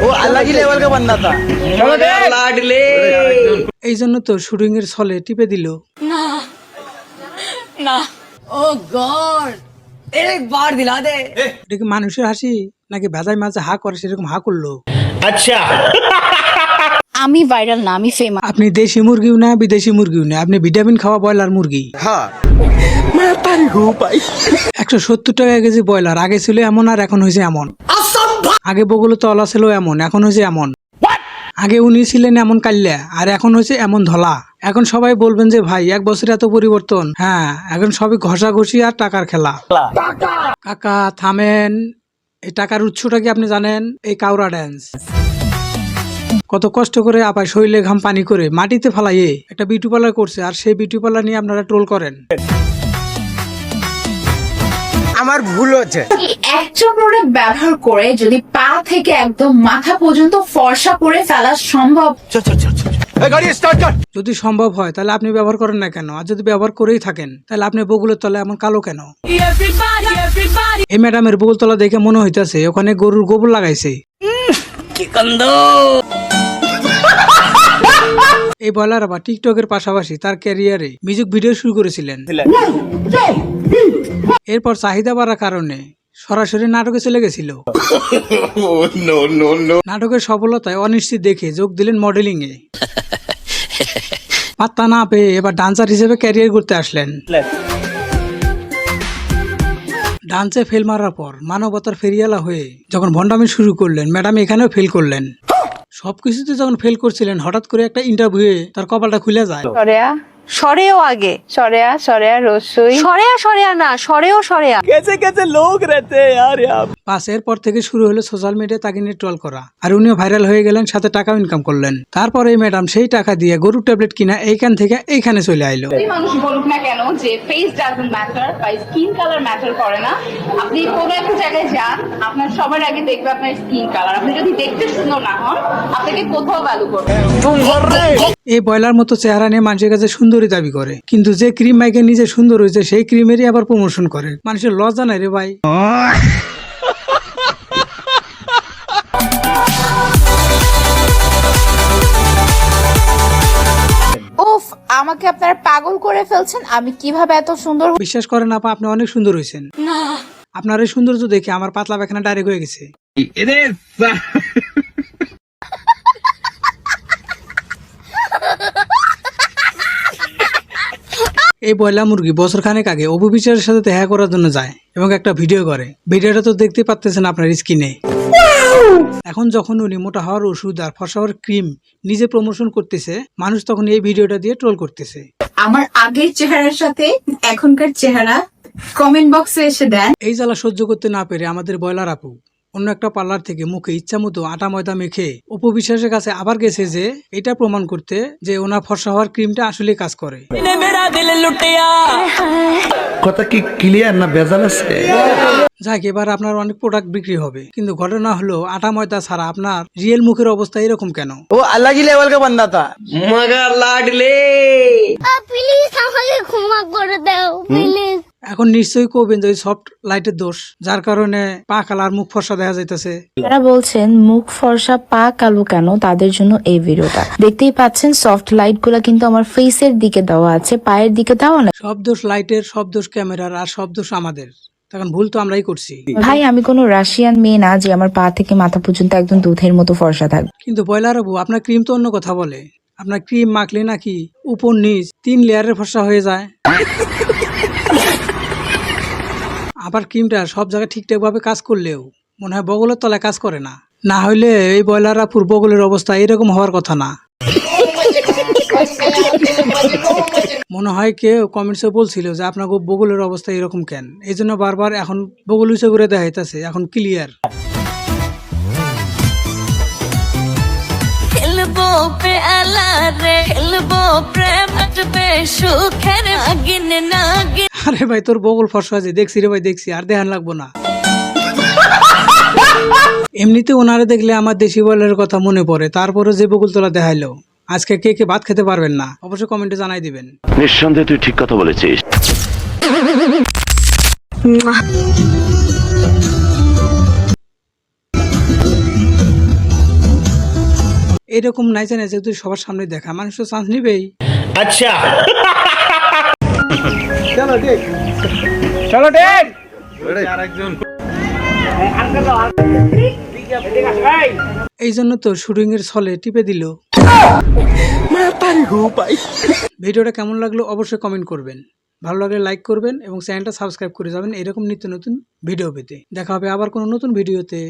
वो अलग ही लेवल का बंदा था। लाडले এই জন্য তো শুটিং এর ছলে টিপে দিল। না না ও গড एक बार दिला दे। এটা কি মানুষের হাসি নাকি ভেজাই মাঝে হা করে সেরকম হা করলো? अच्छा আমি ভাইরাল না, আমি ফেমাস। আপনি দেশি মুরগিও না বিদেশি মুরগিও না, আপনি ভিটামিন খাওয়া ব্রয়লার মুরগি। हाँ मैं तारी हूँ भाई। 170 টাকা কেজি ব্রয়লার, আগে ছিল এমন আর এখন হয়েছে এমন। আগে বগুলো তলা ছিল এমন, এখন হয়েছে এমন। আগে উনি ছিলেন এমন কাল্লা আর এখন হয়েছে এমন ধলা। এখন সবাই বলবেন যে ভাই 1 বছরে এত পরিবর্তন। হ্যাঁ, এখন সবই ঘষাঘষি আর টাকার খেলা। কাকা থামেন, এই টাকার উৎসটা কি আপনি জানেন? এই কাউরা ড্যান্স। কত কষ্ট করে আপায় শরীরে ঘাম পানি করে মাটিতে ফালাইয়ে একটা বিউটি পার্লার করছে, আর সেই বিউটি পার্লার নিয়ে আপনারা ট্রোল করেন। আমার ভুল হচ্ছে। একটা প্রোডাক্ট ব্যবহার করে যদি পা থেকে একদম মাথা পর্যন্ত ফর্সা করে ফেলা সম্ভব, चल चल चल चल गाड़ी स्टार्ट कर। যদি সম্ভব হয় তাহলে আপনি ব্যবহার করেন না কেন? আর যদি ব্যবহার করেই থাকেন তাহলে আপনি বগুলের তলা এমন কালো কেন? এই ম্যাডামের বগুল তলা দেখে মনে হইতাছে ওখানে গরুর গোবর লাগাইছে। এই বয়লার আবার টিকটকের পাশাপাশি তার ক্যারিয়ারে মিউজিক ভিডিও শুরু করেছিলেন। এরপর চাহিদা বাড়ার কারণে সরাসরি নাটকে চলে গেছিল। নাটকের সফলতায় অনিশ্চিত দেখে যোগ দিলেন মডেলিং এ। পাত্তা না পেয়ে এবার ডান্সার হিসেবে ক্যারিয়ার করতে আসলেন। ডান্সে ফেল মারার পর মানবতার ফেরিয়ালা হয়ে যখন ভণ্ডামি শুরু করলেন, ম্যাডাম এখানেও ফেল করলেন। সবকিছুতে যখন ফেল করছিলেন, হঠাৎ করে একটা ইন্টারভিউয়ে তার কপালটা খুলে যায়। সরেও আগে সরেয়া রসুই সরেয়া না সরেয়া कैसे कैसे लोग रहते हैं यार यहाँ। পাস এরপর থেকে শুরু হলো সোশ্যাল মিডিয়ায় তাকে নিয়ে ট্রল করা, আর উনিও ভাইরাল হয়ে গেলেন, সাথে টাকাও ইনকাম করলেন। তারপরে এই ম্যাডাম সেই টাকা দিয়ে গরুর ট্যাবলেট কিনা এইখান থেকে এইখানে চলে আইলো। মানুষ বলুক না কেন যে ফেস ডাজন্ট ম্যাটার বা স্কিন কালার ম্যাটার করে না, আপনি কোনো একটা জায়গায় যান, আপনার সবার আগে দেখবে আপনার স্কিন কালার। আপনি যদি দেখতে সুন্দর না হন, আপনাকে কোথাও ভ্যালু করবে না। এই বয়লার মতো চেহারা নিয়ে মানুষের কাছে সুন্দরী দাবি করে, কিন্তু যে ক্রিম মাইকে নিজে সুন্দর হয়েছে সেই ক্রিমেরই আবার প্রমোশন করে। মানুষের লজ্জা নাই রে ভাই। উফ, আমাকে আপনারা পাগল করে ফেলছেন। আমি কিভাবে এত সুন্দর? বিশ্বাস করেন আপা, আপনি অনেক সুন্দর হয়েছেন। আপনার এই সৌন্দর্য দেখে আমার পাতলা পায়খানা ডাইরেক্ট হয়ে গেছে। এই বয়লা মুরগি বছর খানেক আগে অপু বিচারের সাথে দেখা করার জন্য যায় এবং একটা ভিডিও করে। ভিডিওটা তো দেখতে পাচ্ছেন আপনার স্ক্রিনে। এখন যখন উনি মোটা হওয়ার ওষুধ আর ফর্সা হওয়ার ক্রিম নিজে প্রমোশন করতেছে, মানুষ তখন এই ভিডিওটা দিয়ে ট্রোল করতেছে। আমার আগের চেহারার সাথে এখনকার চেহারা কমেন্ট বক্সে এসে দেন। এই জ্বালা সহ্য করতে না পেরে আমাদের বয়লার আপু অন্য একটা পার্লার থেকে মুখে ইচ্ছা মতো আটা ময়দা মেখে অপু বিশ্বাসের কাছে আবার গেছে যে এটা প্রমাণ করতে যে ওনার ফর্সা হওয়ার ক্রিমটা আসলে কাজ করে। কথা কি ক্লিয়ার না ভেজাল আছে? যাক, এবার আপনার অনেক প্রোডাক্ট বিক্রি হবে, কিন্তু ঘটনা হলো আটা ময়দা ছাড়া আপনার রিয়েল মুখের অবস্থা এরকম কেন? वो अलग ही लेवल का बंदा था। मगर लाडले প্লিজ আমাকে ক্ষমা করে দাও প্লিজ। এখন নিশ্চয়ই কবেন যে সফট লাইটের দোষ, যার কারণে পা কালার মুখ ফর্সা দেখা যাইতেছে। যারা বলছেন মুখ ফর্সা পা কালো কেন, তাদের জন্য এই ভিডিওটা। দেখতেই পাচ্ছেন সফট লাইট গুলা কিন্তু আমার ফেসের দিকে দেওয়া আছে, পায়ের দিকে দেওয়া না। সব দোষ লাইটের, সব দোষ ক্যামেরার, আর সব দোষ আমাদের। তখন ভুল তো আমরাই করছি। ভাই, আমি কোনো রাশিয়ান মেয়ে না যে আমার পা থেকে মাথা পর্যন্ত একদম দুধের মতো ফর্সা থাকবে। কিন্তু বয়লার বাবু, আপনার ক্রিম তো অন্য কথা বলে। আপনার ক্রিম মাখলে নাকি উপর নিচ 3 লেয়ারের ফর্সা হয়ে যায়। আবার ক্রিমটা সব জায়গায় ঠিকঠাক ভাবে কাজ করলেও মনে হয় বগলের তলায় কাজ করে না। না হইলে এই বয়লার আপুর বগলের অবস্থা এরকম হওয়ার কথা না। মনে হয় কেউ কমেন্টসে বলছিল যে আপনার বগলের অবস্থা এরকম কেন, এই জন্য বারবার এখন বগল উঁচু করে দেখাইতেছে। এখন ক্লিয়ার। আরে ভাই, তোর বগল ফর্সা আছে দেখছি রে ভাই, দেখছি, আর দেখান লাগবো না। এমনিতে ওনারে দেখলে আমার দেশি বয়লারের কথা মনে পড়ে, তারপরে যে বগল তোলা দেখাইলো। আজকে কে কে ভাত খেতে পারবেন না অবশ্যই কমেন্টে জানাই দিবেন। নিঃসন্দেহে তুই ঠিক কথা বলেছিস। এরকম নাইচে নাইচে তুই সবার সামনে দেখা, মানুষ তো চান্স নিবেই। আচ্ছা এই জন্য তো শুটিং এর ছলে টিপে দিল। ভিডিওটা কেমন লাগলো অবশ্যই কমেন্ট করবেন, ভালো লাগলে লাইক করবেন এবং চ্যানেলটা সাবস্ক্রাইব করে যাবেন এরকম নিত্য নতুন ভিডিও পেতে। দেখা হবে আবার কোনো নতুন ভিডিওতে।